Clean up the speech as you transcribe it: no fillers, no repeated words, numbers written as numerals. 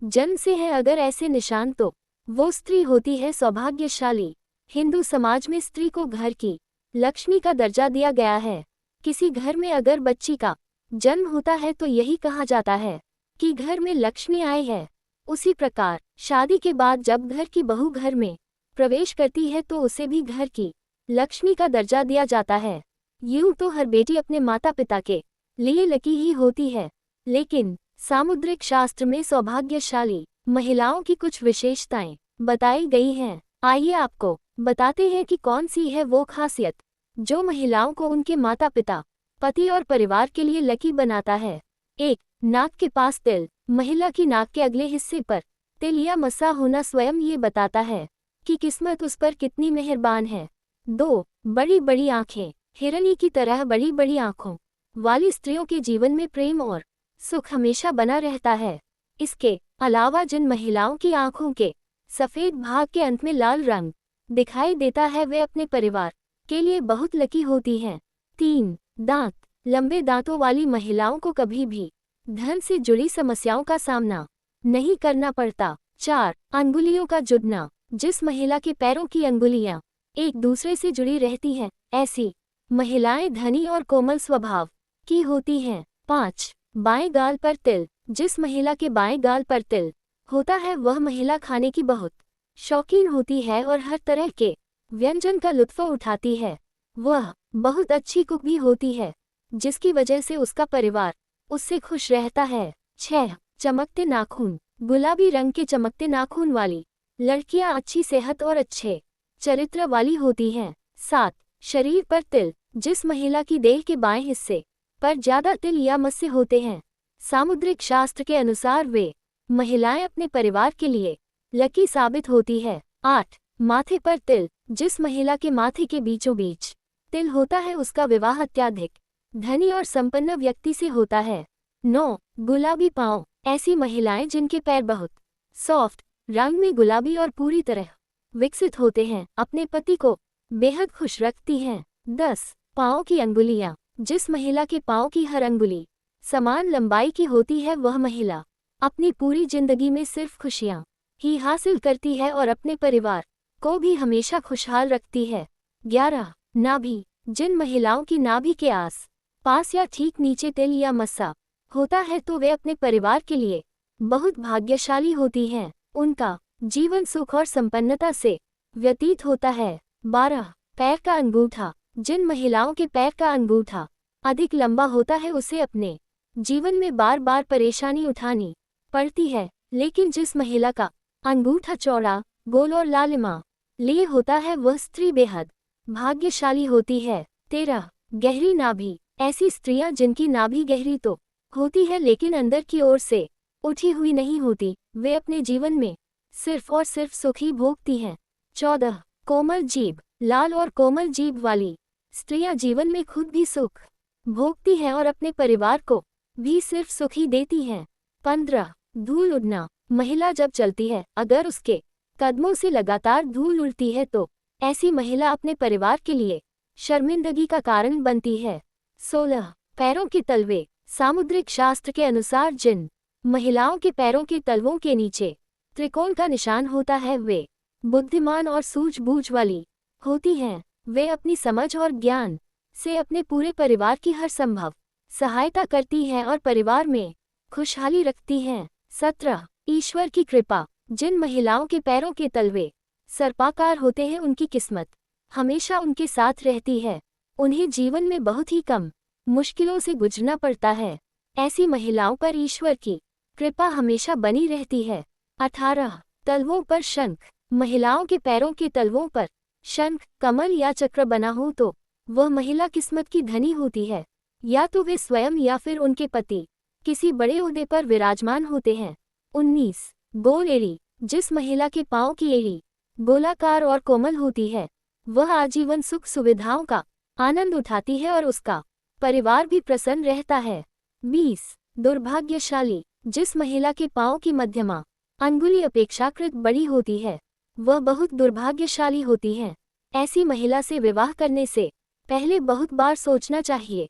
जन्म से है अगर ऐसे निशान तो वो स्त्री होती है सौभाग्यशाली। हिंदू समाज में स्त्री को घर की लक्ष्मी का दर्जा दिया गया है। किसी घर में अगर बच्ची का जन्म होता है तो यही कहा जाता है कि घर में लक्ष्मी आई है। उसी प्रकार शादी के बाद जब घर की बहू घर में प्रवेश करती है तो उसे भी घर की लक्ष्मी का दर्जा दिया जाता है। यूं तो हर बेटी अपने माता पिता के लिए लकी ही होती है, लेकिन सामुद्रिक शास्त्र में सौभाग्यशाली महिलाओं की कुछ विशेषताएं बताई गई हैं। आइए आपको बताते हैं कि कौन सी है वो खासियत जो महिलाओं को उनके माता पिता, पति और परिवार के लिए लकी बनाता है। 1. नाक के पास तिल। महिला की नाक के अगले हिस्से पर तिल या मस्सा होना स्वयं ये बताता है कि किस्मत उस पर कितनी मेहरबान है। 2. बड़ी बड़ी आंखें। हिरनी की तरह बड़ी बड़ी आंखों वाली स्त्रियों के जीवन में प्रेम और सुख हमेशा बना रहता है। इसके अलावा जिन महिलाओं की आंखों के सफेद भाग के अंत में लाल रंग दिखाई देता है वे अपने परिवार के लिए बहुत लकी होती हैं। 3. दांत। लंबे दांतों वाली महिलाओं को कभी भी धन से जुड़ी समस्याओं का सामना नहीं करना पड़ता। 4. अंगुलियों का जुड़ना। जिस महिला के पैरों की अंगुलियां एक दूसरे से जुड़ी रहती हैं, ऐसी महिलाएं धनी और कोमल स्वभाव की होती हैं। 5. बाएं गाल पर तिल। जिस महिला के बाएं गाल पर तिल होता है वह महिला खाने की बहुत शौकीन होती है और हर तरह के व्यंजन का लुत्फ उठाती है। वह बहुत अच्छी कुक भी होती है, जिसकी वजह से उसका परिवार उससे खुश रहता है। 6. चमकते नाखून। गुलाबी रंग के चमकते नाखून वाली लड़कियां अच्छी सेहत और अच्छे चरित्र वाली होती हैं। 7. शरीर पर तिल। जिस महिला की देह के बाएं हिस्से पर ज्यादा तिल या मस्से होते हैं, सामुद्रिक शास्त्र के अनुसार वे महिलाएं अपने परिवार के लिए लकी साबित होती है। 8. माथे पर तिल। जिस महिला के माथे के बीचों बीच तिल होता है उसका विवाह अत्यधिक धनी और संपन्न व्यक्ति से होता है। 9. गुलाबी पांव। ऐसी महिलाएं जिनके पैर बहुत सॉफ्ट रंग में गुलाबी और पूरी तरह विकसित होते हैं, अपने पति को बेहद खुश रखती हैं। 10. पांव की अंगुलियां। जिस महिला के पांव की हर अंगुली समान लंबाई की होती है वह महिला अपनी पूरी जिंदगी में सिर्फ खुशियां ही हासिल करती है और अपने परिवार को भी हमेशा खुशहाल रखती है। 11. नाभि। जिन महिलाओं की नाभि के आस पास या ठीक नीचे तिल या मस्सा होता है तो वे अपने परिवार के लिए बहुत भाग्यशाली होती हैं। उनका जीवन सुख और संपन्नता से व्यतीत होता है। 12. पैर का अंगूठा। जिन महिलाओं के पैर का अंगूठा अधिक लंबा होता है उसे अपने जीवन में बार बार परेशानी उठानी पड़ती है, लेकिन जिस महिला का अंगूठा चौड़ा, गोल और लालिमा लिए होता है वह स्त्री बेहद भाग्यशाली होती है। 13. गहरी नाभि। ऐसी स्त्रियां जिनकी नाभि गहरी तो होती है लेकिन अंदर की ओर से उठी हुई नहीं होती, वे अपने जीवन में सिर्फ और सिर्फ सुख ही भोगती हैं। 14. कोमल जीभ। लाल और कोमल जीभ वाली स्त्रियां जीवन में खुद भी सुख भोगती हैं और अपने परिवार को भी सिर्फ सुख ही देती हैं। 15. धूल उड़ना। महिला जब चलती है अगर उसके कदमों से लगातार धूल उड़ती है तो ऐसी महिला अपने परिवार के लिए शर्मिंदगी का कारण बनती है। 16. पैरों के तलवे। सामुद्रिक शास्त्र के अनुसार जिन महिलाओं के पैरों के तलवों के नीचे त्रिकोण का निशान होता है वे बुद्धिमान और सूझबूझ वाली होती हैं। वे अपनी समझ और ज्ञान से अपने पूरे परिवार की हर संभव सहायता करती हैं और परिवार में खुशहाली रखती हैं। 17. ईश्वर की कृपा। जिन महिलाओं के पैरों के तलवे सर्पाकार होते हैं उनकी किस्मत हमेशा उनके साथ रहती है, उन्हें जीवन में बहुत ही कम मुश्किलों से गुजरना पड़ता है। ऐसी महिलाओं पर ईश्वर की कृपा हमेशा बनी रहती है। 18. तलवों पर शंख। महिलाओं के पैरों के तलवों पर शंख, कमल या चक्र बना हो तो वह महिला किस्मत की धनी होती है, या तो वे स्वयं या फिर उनके पति किसी बड़े ओहदे पर विराजमान होते हैं। 19. गोल एड़ी। जिस महिला के पांव की एड़ी गोलाकार और कोमल होती है वह आजीवन सुख सुविधाओं का आनंद उठाती है और उसका परिवार भी प्रसन्न रहता है। 20. दुर्भाग्यशाली। जिस महिला के पांव की मध्यमा अंगुली अपेक्षाकृत बड़ी होती है वह बहुत दुर्भाग्यशाली होती है। ऐसी महिला से विवाह करने से पहले बहुत बार सोचना चाहिए।